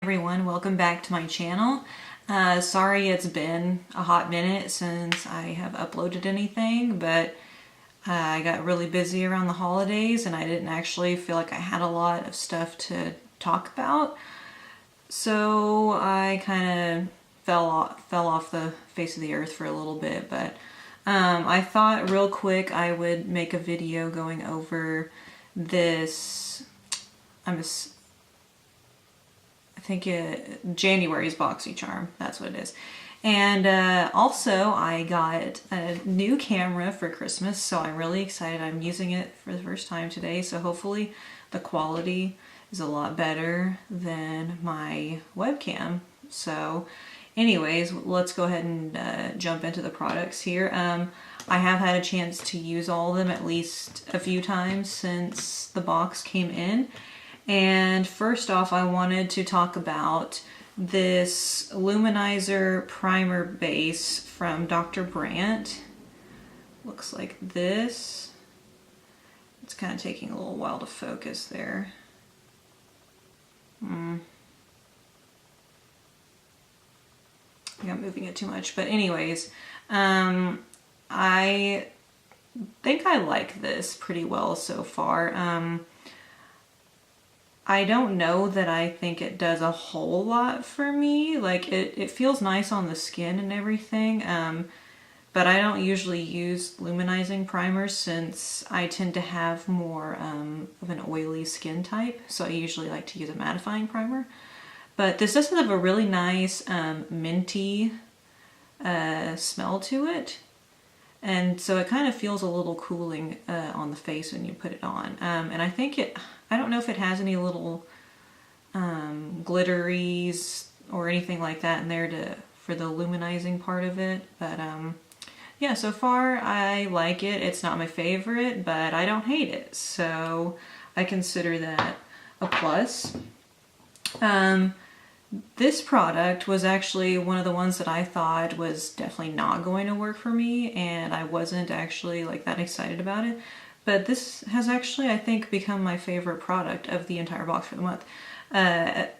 Everyone, welcome back to my channel. Sorry it's been a hot minute since I have uploaded anything, but I got really busy around the holidays and I didn't actually feel like I had a lot of stuff to talk about. So I kind of fell off the face of the earth for a little bit, but I thought real quick I would make a video going over this. I think January's BoxyCharm, that's what it is. And also I got a new camera for Christmas, so I'm really excited. I'm using it for the first time today, so hopefully the quality is a lot better than my webcam. So anyways, let's go ahead and jump into the products here. I have had a chance to use all of them at least a few times since the box came in. And first off, I wanted to talk about this Luminizer Primer Base from Dr. Brandt. Looks like this. It's kind of taking a little while to focus there. I think I'm moving it too much, but anyways, I think I like this pretty well so far. I don't know that I think it does a whole lot for me. Like it feels nice on the skin and everything, but I don't usually use luminizing primers since I tend to have more of an oily skin type, so I usually like to use a mattifying primer. But this does have a really nice minty smell to it, and so it kind of feels a little cooling on the face when you put it on. And I think I don't know if it has any little glitteries or anything like that in there for the luminizing part of it, but yeah, so far I like it. It's not my favorite, but I don't hate it, so I consider that a plus. This product was actually one of the ones that I thought was definitely not going to work for me, and I wasn't actually like that excited about it. But this has actually, I think, become my favorite product of the entire box for the month.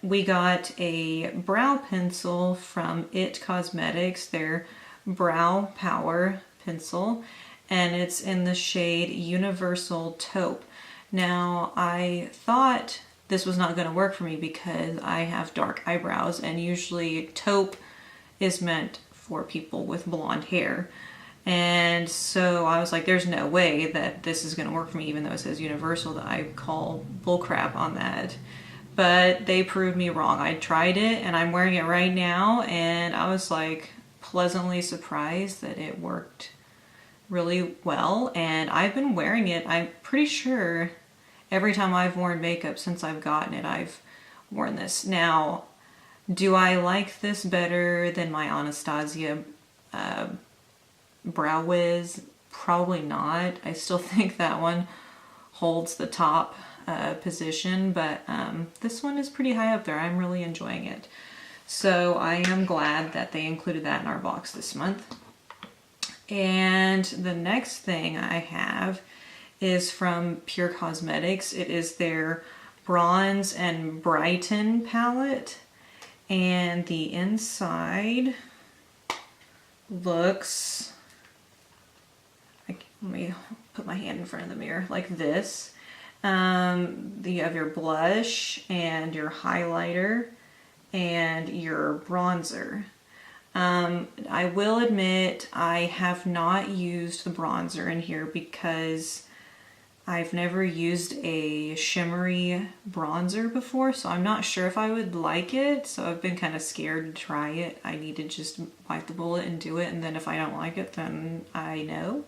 We got a brow pencil from It Cosmetics, their Brow Power pencil, and it's in the shade Universal Taupe. Now, I thought this was not going to work for me because I have dark eyebrows, and usually taupe is meant for people with blonde hair. And so I was like, there's no way that this is going to work for me, even though it says universal. That I call bullcrap on that. But they proved me wrong. I tried it and I'm wearing it right now, and I was like pleasantly surprised that it worked really well. And I've been wearing it, I'm pretty sure, every time I've worn makeup since I've gotten it, I've worn this. Now, do I like this better than my Anastasia Brow Wiz? Probably not. I still think that one holds the top position, but this one is pretty high up there. I'm really enjoying it. So I am glad that they included that in our box this month. And the next thing I have is from Pure Cosmetics. It is their Bronze and Brighten palette, and the inside looks, let me put my hand in front of the mirror, like this. You have your blush and your highlighter and your bronzer. I will admit I have not used the bronzer in here because I've never used a shimmery bronzer before, so I'm not sure if I would like it, so I've been kind of scared to try it. I need to just bite the bullet and do it, and then if I don't like it, then I know.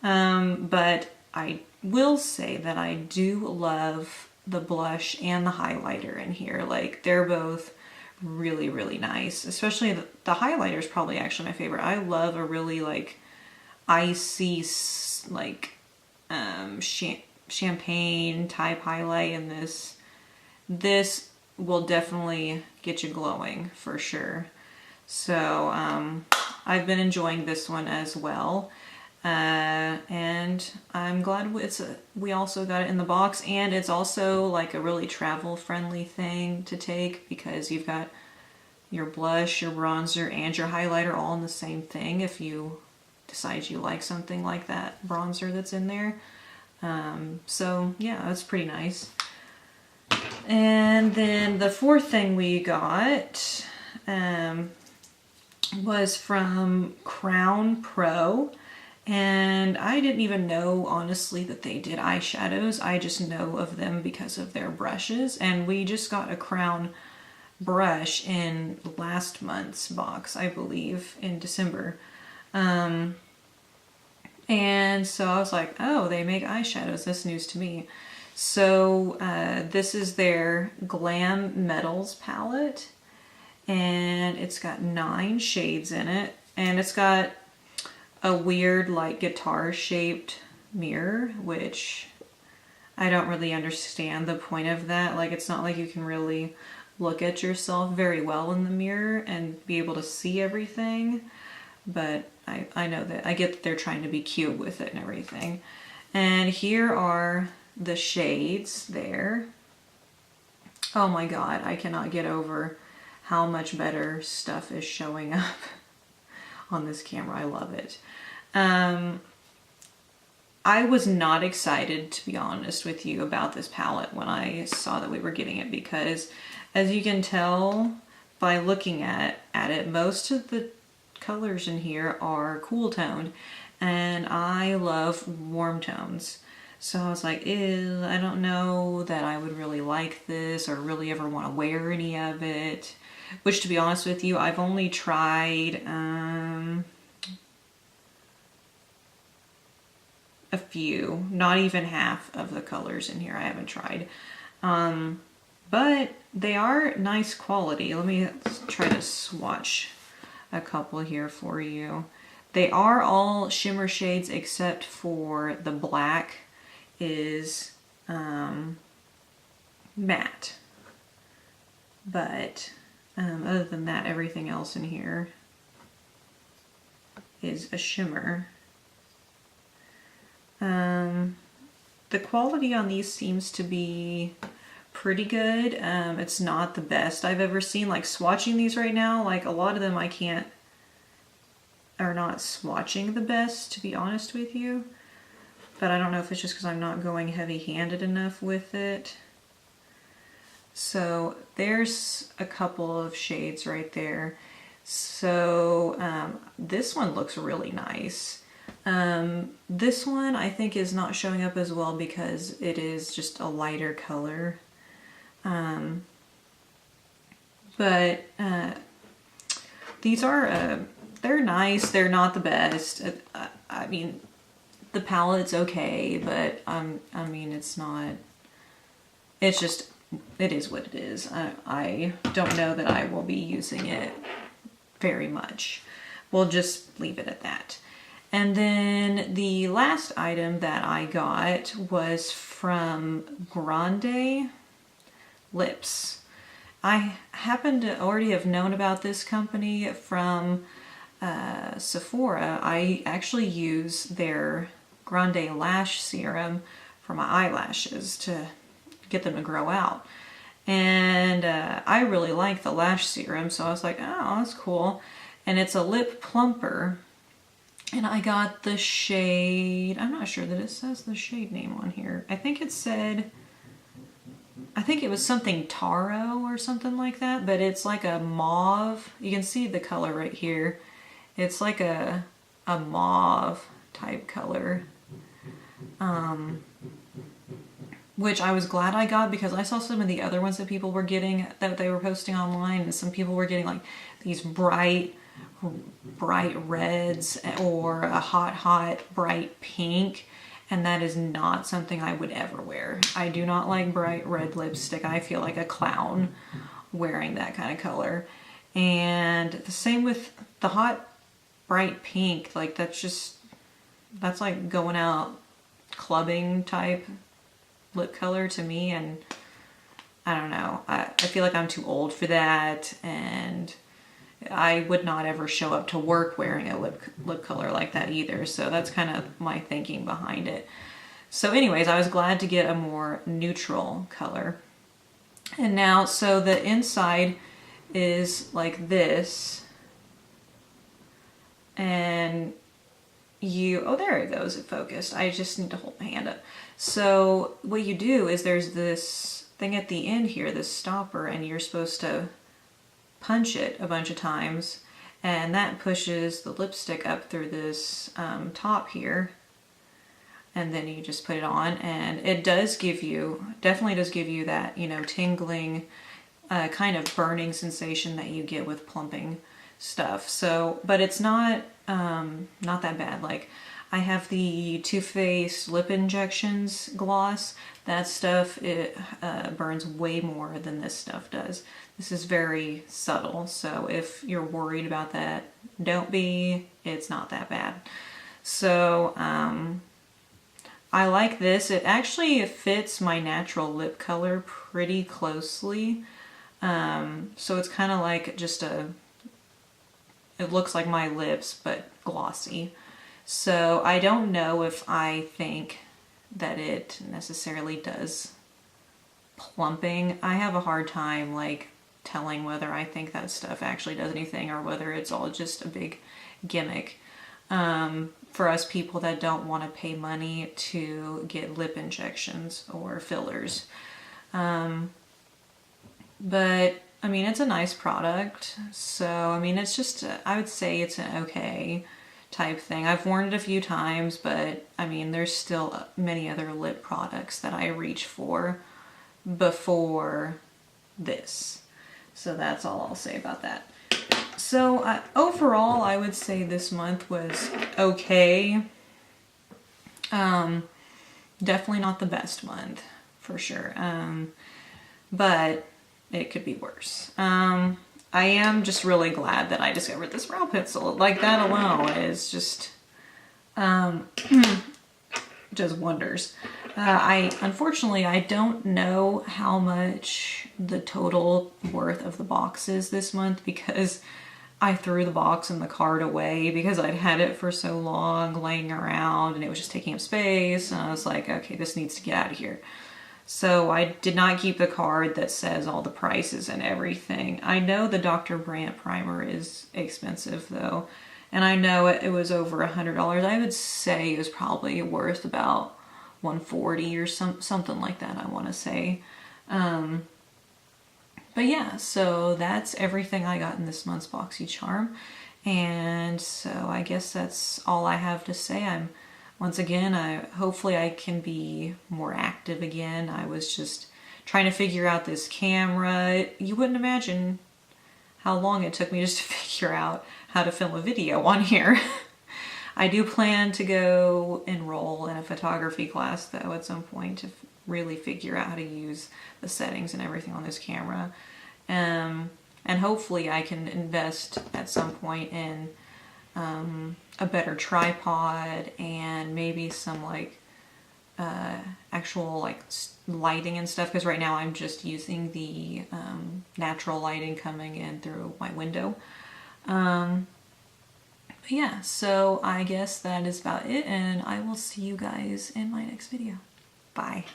But I will say that I do love the blush and the highlighter in here. Like, they're both really, really nice. Especially the highlighter is probably actually my favorite. I love a really like icy, like champagne type highlight, and this will definitely get you glowing for sure. So I've been enjoying this one as well. And I'm glad we also got it in the box, and it's also like a really travel friendly thing to take because you've got your blush, your bronzer, and your highlighter all in the same thing if you decide you like something like that bronzer that's in there. So yeah, that's pretty nice. And then the fourth thing we got was from Crown Pro. And I didn't even know, honestly, that they did eyeshadows. I just know of them because of their brushes. And we just got a Crown brush in last month's box, I believe, in December. And so I was like, oh, they make eyeshadows. That's news to me. So this is their Glam Metals palette. And it's got 9 shades in it. And it's got a weird like guitar shaped mirror, which I don't really understand the point of that. Like, it's not like you can really look at yourself very well in the mirror and be able to see everything, but I know that, I get that they're trying to be cute with it and everything. And here are the shades there. Oh my god, I cannot get over how much better stuff is showing up on this camera. I love it. I was not excited, to be honest with you, about this palette when I saw that we were getting it because, as you can tell by looking at it, most of the colors in here are cool toned, and I love warm tones. So I was like, ew, I don't know that I would really like this or really ever want to wear any of it. Which, to be honest with you, I've only tried a few, not even half of the colors in here I haven't tried. But they are nice quality. Let me try to swatch a couple here for you. They are all shimmer shades except for the black is matte. But other than that, everything else in here is a shimmer. The quality on these seems to be pretty good. It's not the best I've ever seen. Like, swatching these right now, like a lot of them are not swatching the best, to be honest with you. But I don't know if it's just because I'm not going heavy-handed enough with it. So there's a couple of shades right there. So this one looks really nice. This one I think is not showing up as well because it is just a lighter color. But these are, they're nice. They're not the best. I mean, the palette's okay, but I mean, it's not, it's just, it is what it is. I don't know that I will be using it very much. We'll just leave it at that. And then the last item that I got was from Grande Lips. I happen to already have known about this company from Sephora. I actually use their Grande Lash Serum for my eyelashes to get them to grow out. And I really like the lash serum, so I was like, oh, that's cool. And it's a lip plumper. And I got the shade, I'm not sure that it says the shade name on here. I think it said, I think it was something taro or something like that, but it's like a mauve. You can see the color right here. It's like a mauve type color. Which I was glad I got because I saw some of the other ones that people were getting, that they were posting online, and some people were getting like these bright reds or a hot bright pink, and that is not something I would ever wear. I do not like bright red lipstick. I feel like a clown wearing that kind of color. And the same with the hot bright pink. Like, that's like going out clubbing type lip color to me, and I don't know. I feel like I'm too old for that, and I would not ever show up to work wearing a lip color like that either. So that's kind of my thinking behind it. So anyways, I was glad to get a more neutral color. And now, so the inside is like this. And oh, there it goes, it focused. I just need to hold my hand up. So what you do is there's this thing at the end here, this stopper, and you're supposed to punch it a bunch of times, and that pushes the lipstick up through this top here, and then you just put it on, and it does give you, definitely does give you that, you know, tingling, kind of burning sensation that you get with plumping stuff. So, but it's not that bad. Like, I have the Too Faced Lip Injections gloss. That stuff, it burns way more than this stuff does. This is very subtle, so if you're worried about that, don't be. It's not that bad. So, I like this. It actually fits my natural lip color pretty closely. So it's kind of like just it looks like my lips, but glossy. So I don't know if I think that it necessarily does plumping. I have a hard time like telling whether I think that stuff actually does anything or whether it's all just a big gimmick for us people that don't want to pay money to get lip injections or fillers. But I mean, it's a nice product. So I mean, it's just, I would say it's an okay type thing. I've worn it a few times, but I mean, there's still many other lip products that I reach for before this. So that's all I'll say about that. So overall, I would say this month was okay. Definitely not the best month, for sure. But it could be worse. I am just really glad that I discovered this brow pencil. Like, that alone is just does wonders. Unfortunately, I don't know how much the total worth of the box is this month because I threw the box and the card away because I'd had it for so long laying around and it was just taking up space, and I was like, okay, this needs to get out of here. So I did not keep the card that says all the prices and everything. I know the Dr. Brandt primer is expensive though, and I know it was over $100. I would say it was probably worth about $140 or something like that, I want to say. But yeah, so that's everything I got in this month's BoxyCharm. And so I guess that's all I have to say. Once again, hopefully I can be more active again. I was just trying to figure out this camera. You wouldn't imagine how long it took me just to figure out how to film a video on here. I do plan to go enroll in a photography class though at some point to really figure out how to use the settings and everything on this camera. And hopefully I can invest at some point in a better tripod and maybe some like actual like lighting and stuff, because right now I'm just using the natural lighting coming in through my window. But yeah, so I guess that is about it, and I will see you guys in my next video. Bye.